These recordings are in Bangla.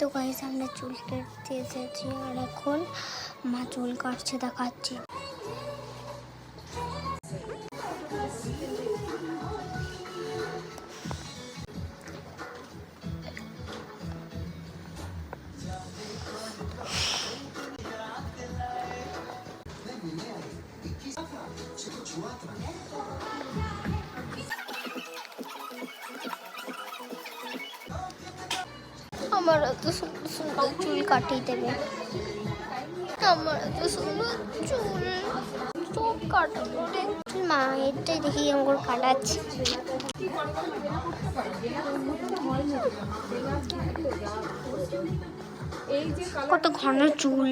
তো গাইস আমরা চুল কেটে এসেছি আর এখন মা চুল কাটছে দেখাচ্ছি। আমার এত সুন্দর সুন্দর চুল কাটিয়ে দেবে, আমার এত সুন্দর চুল সব কাটাবো রে। মা এটাই দেখি আমার কাটাচ্ছে, কত ঘন চুল।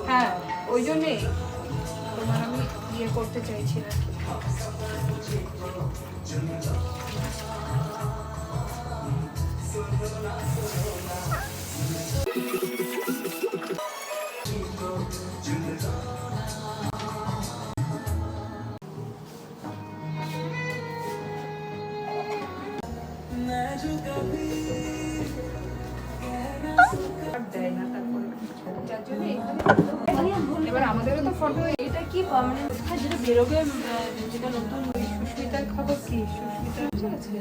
হ্যাঁ ওই জন্যে তোমার আমি ইয়ে করতে চাইছি না। এবার আমাদেরও তো ফটো এটা কি পার্মানেন্ট যেটা বেরোবে, যেটা নতুন সুস্মিতার খবর কি সুস্মিতার আছে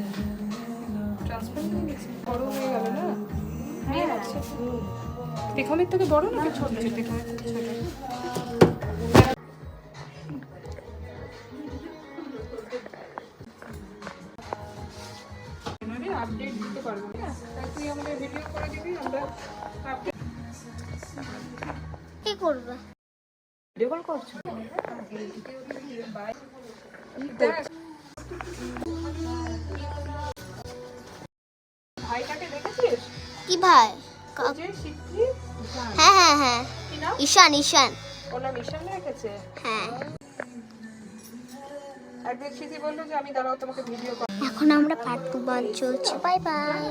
ট্রান্সফার হয়ে গেছে, বড় হয়ে গেল না? হ্যাঁ রেখামের থেকে বড় নাকি ছোট? রেখামের থেকে ছোট। আপডেট দিতে পারবো না, তুই আমাদের ভিডিও করে দিবি, আমরা আপডেট কি করবে? ভিডিও কল করছো? ভাইটাকে দেখেছিস? কি ভাই? হ্যাঁ হ্যাঁ হ্যাঁ ঈশান। ঈশান ওর নাম ঈশান রেখেছে? হ্যাঁ। একদিন সিসি বললো যে আমি দাঁড়াও তোমাকে ভিডিও কল। এখন আমরা পার্ট 2 চলছে। Bye bye.